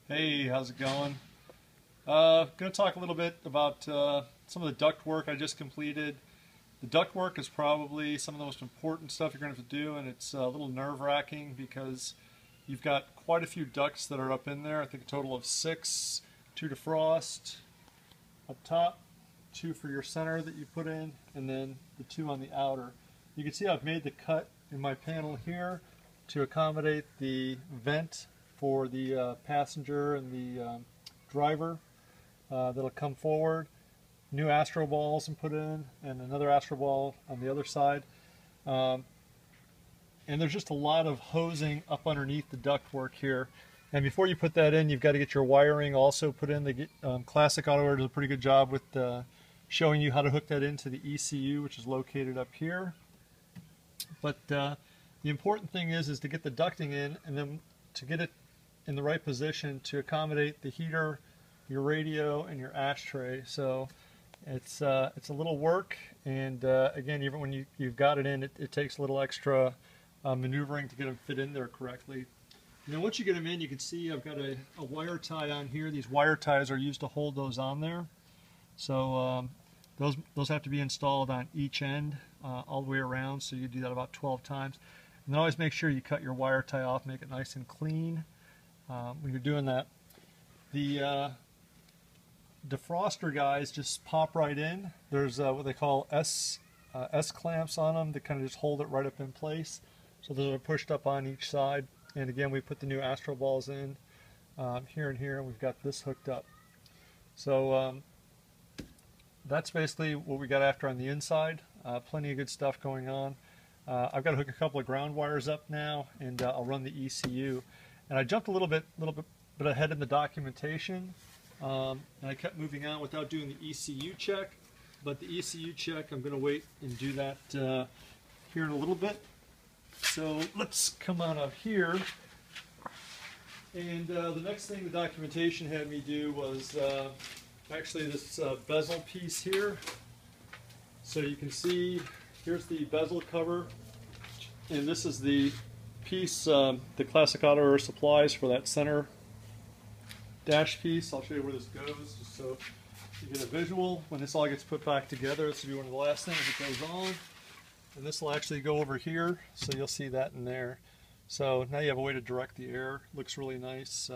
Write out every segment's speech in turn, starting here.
Hey, how's it going? Going to talk a little bit about some of the duct work I just completed. The duct work is probably some of the most important stuff you're going to have to do, and it's a little nerve-wracking because you've got quite a few ducts that are up in there. I think a total of 6, 2 defrost up top, 2 for your center that you put in, and then the 2 on the outer. You can see I've made the cut in my panel here to accommodate the vent for the passenger and the driver that'll come forward. New astro balls and put in, and another astro ball on the other side. And there's just a lot of hosing up underneath the ductwork here. And before you put that in, you've got to get your wiring also put in. The Classic AutoWare does a pretty good job with showing you how to hook that into the ECU, which is located up here. But the important thing is to get the ducting in, and then to get it in the right position to accommodate the heater, your radio, and your ashtray. So it's a little work, and again, even when you've got it in, it takes a little extra maneuvering to get them fit in there correctly. And then once you get them in, you can see I've got a wire tie on here. These wire ties are used to hold those on there. So those have to be installed on each end all the way around, so you do that about 12 times. And then always make sure you cut your wire tie off, make it nice and clean when you're doing that. The defroster guys just pop right in. There's what they call S clamps on them that kind of just hold it right up in place. So those are pushed up on each side. And again, we put the new astro balls in here and here, and we've got this hooked up. So that's basically what we got after on the inside. Plenty of good stuff going on. I've got to hook a couple of ground wires up now, and I'll run the ECU. And I jumped a little bit ahead in the documentation, and I kept moving on without doing the ECU check. But the ECU check, I'm going to wait and do that here in a little bit. So let's come on up here. And the next thing the documentation had me do was actually this bezel piece here. So you can see here's the bezel cover, and this is the piece the Classic AutoWare supplies for that center dash piece. I'll show you where this goes just so you get a visual. When this all gets put back together, this will be one of the last things that goes on. And this will actually go over here, so you'll see that in there. So now you have a way to direct the air. Looks really nice,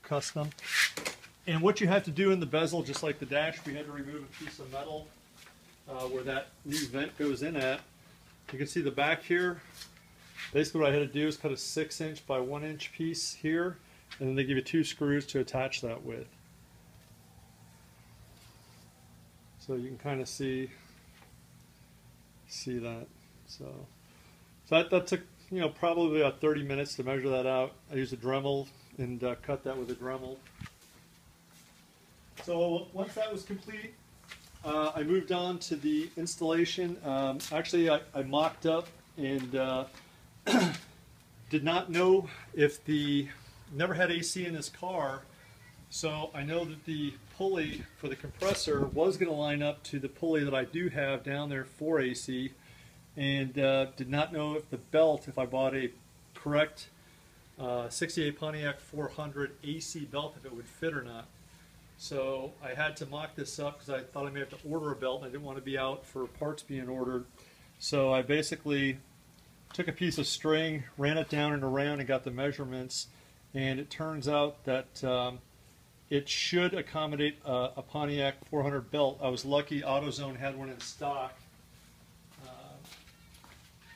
custom. And what you have to do in the bezel, just like the dash, we had to remove a piece of metal where that new vent goes in at. You can see the back here. Basically what I had to do is cut a 6-inch by 1-inch piece here, and then they give you 2 screws to attach that with. So you can kind of see that. So that took probably about 30 minutes to measure that out. I used a Dremel and cut that with a Dremel. So once that was complete, I moved on to the installation. Actually, I mocked up and did not know if never had AC in this car, so I know that the pulley for the compressor was going to line up to the pulley that I do have down there for AC, and did not know if the belt, if I bought a correct 68 Pontiac 400 AC belt, if it would fit or not. So I had to mock this up because I thought I may have to order a belt, and I didn't want to be out for parts being ordered. So I basically took a piece of string, ran it down and around, and got the measurements. And it turns out that it should accommodate a Pontiac 400 belt. I was lucky AutoZone had one in stock.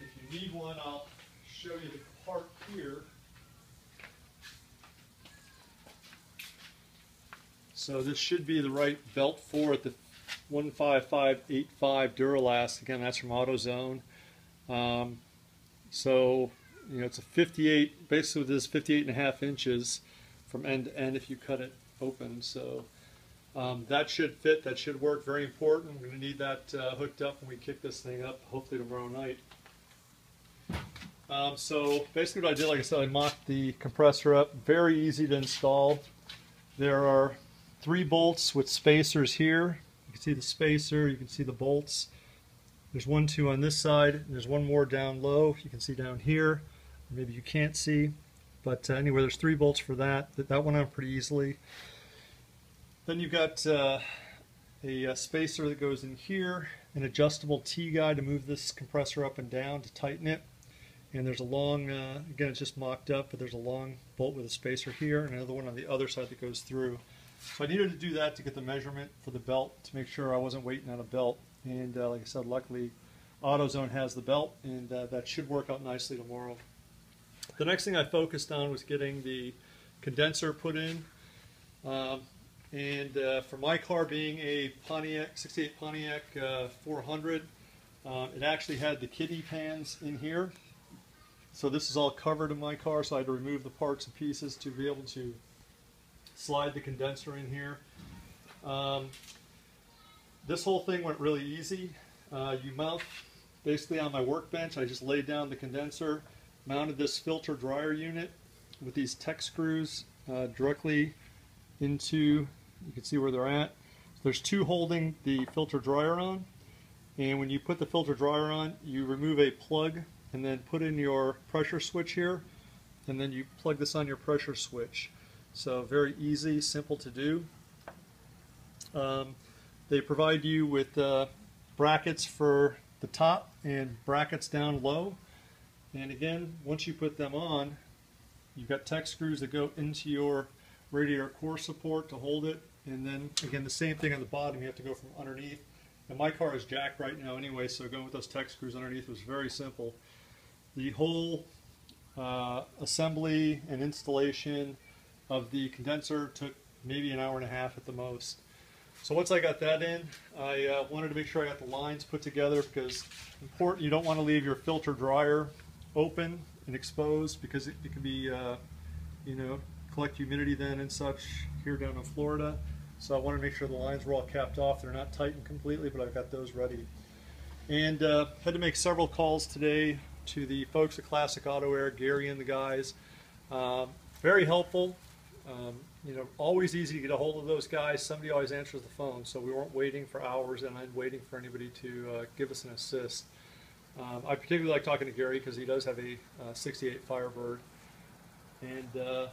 If you need one, I'll show you the part here. So this should be the right belt for it, the 15585 Duralast. Again, that's from AutoZone. So it's a 58, basically this is 58.5 inches from end to end if you cut it open. So that should fit, that should work. Very important. We're going to need that hooked up when we kick this thing up, hopefully tomorrow night. So basically what I did, like I said, I mocked the compressor up. Very easy to install. There are 3 bolts with spacers here. You can see the spacer, you can see the bolts. There's 1, 2 on this side, and there's one more down low. You can see down here. Maybe you can't see, But anyway, there's 3 bolts for that. That went on pretty easily. Then you've got a spacer that goes in here, an adjustable T-guide to move this compressor up and down to tighten it. And there's a long, again it's just mocked up, but there's a long bolt with a spacer here, and another one on the other side that goes through. So I needed to do that to get the measurement for the belt, to make sure I wasn't waiting on a belt. And like I said, luckily AutoZone has the belt, and that should work out nicely tomorrow. The next thing I focused on was getting the condenser put in. For my car being a Pontiac, 68 Pontiac 400, it actually had the kiddie pans in here. So this is all covered in my car, so I had to remove the parts and pieces to be able to slide the condenser in here. This whole thing went really easy. You mount basically on my workbench. I just laid down the condenser, mounted this filter dryer unit with these Tech screws directly into, you can see where they're at. So there's 2 holding the filter dryer on, and when you put the filter dryer on, you remove a plug and then put in your pressure switch here, and then you plug this on your pressure switch. So very easy, simple to do. They provide you with brackets for the top and brackets down low. And again, once you put them on, you've got Tech screws that go into your radiator core support to hold it. And then again, the same thing on the bottom, you have to go from underneath. And my car is jacked right now anyway, so going with those Tech screws underneath was very simple. The whole assembly and installation of the condenser took maybe an hour and a half at the most. So once I got that in, I wanted to make sure I got the lines put together, because important, you don't want to leave your filter dryer open and exposed, because it can be, you know, collect humidity then and such here down in Florida. So I wanted to make sure the lines were all capped off. They're not tightened completely, but I've got those ready. And had to make several calls today to the folks at Classic Auto Air, Gary and the guys. Very helpful. You know, always easy to get a hold of those guys. Somebody always answers the phone, so we weren't waiting for hours and I'm waiting for anybody to give us an assist. I particularly like talking to Gary because he does have a 68 Firebird. And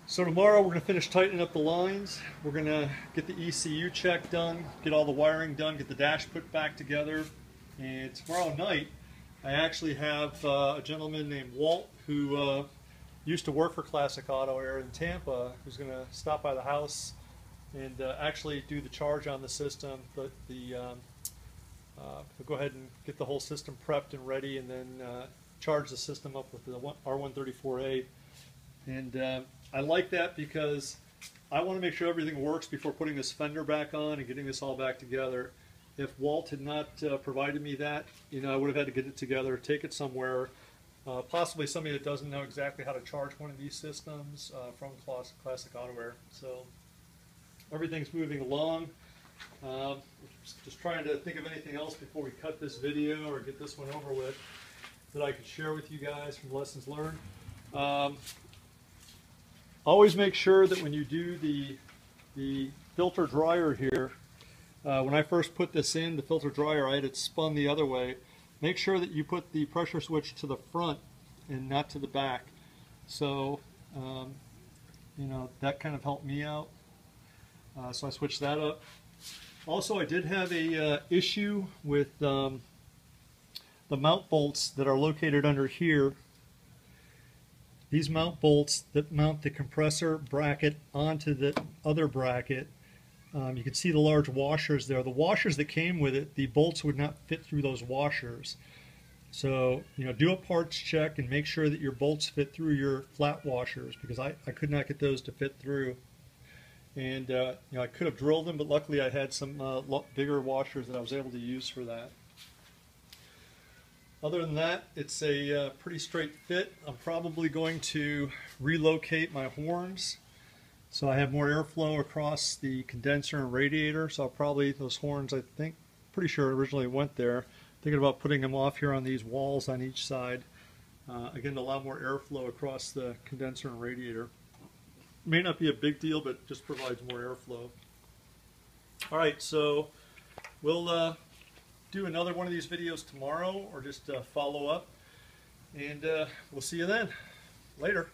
so tomorrow we're going to finish tightening up the lines. We're going to get the ECU check done, get all the wiring done, get the dash put back together. And tomorrow night I actually have a gentleman named Walt who used to work for Classic Auto Air in Tampa, who's going to stop by the house and actually do the charge on the system. But we'll go ahead and get the whole system prepped and ready, and then charge the system up with the R134A. And I like that because I want to make sure everything works before putting this fender back on and getting this all back together. If Walt had not provided me that, you know, I would have had to get it together, take it somewhere. Possibly somebody that doesn't know exactly how to charge one of these systems from Classic Auto Air. So everything's moving along. Just trying to think of anything else before we cut this video or get this one over with that I could share with you guys from lessons learned. Always make sure that when you do the filter dryer here, when I first put this in, the filter dryer, I had it spun the other way. Make sure that you put the pressure switch to the front and not to the back. So, you know, that kind of helped me out. So I switched that up. Also, I did have a issue with the mount bolts that are located under here. These mount bolts that mount the compressor bracket onto the other bracket. You can see the large washers there. The washers that came with it, the bolts would not fit through those washers. So, you know, do a parts check and make sure that your bolts fit through your flat washers, because I could not get those to fit through. And, you know, I could have drilled them, but luckily I had some bigger washers that I was able to use for that. Other than that, it's a pretty straight fit. I'm probably going to relocate my horns, so I have more airflow across the condenser and radiator. So I'll probably, those horns, I think, pretty sure originally went there. Thinking about putting them off here on these walls on each side. Again, to allow more airflow across the condenser and radiator. May not be a big deal, but just provides more airflow. All right, so we'll do another one of these videos tomorrow, or just follow up. And we'll see you then. Later.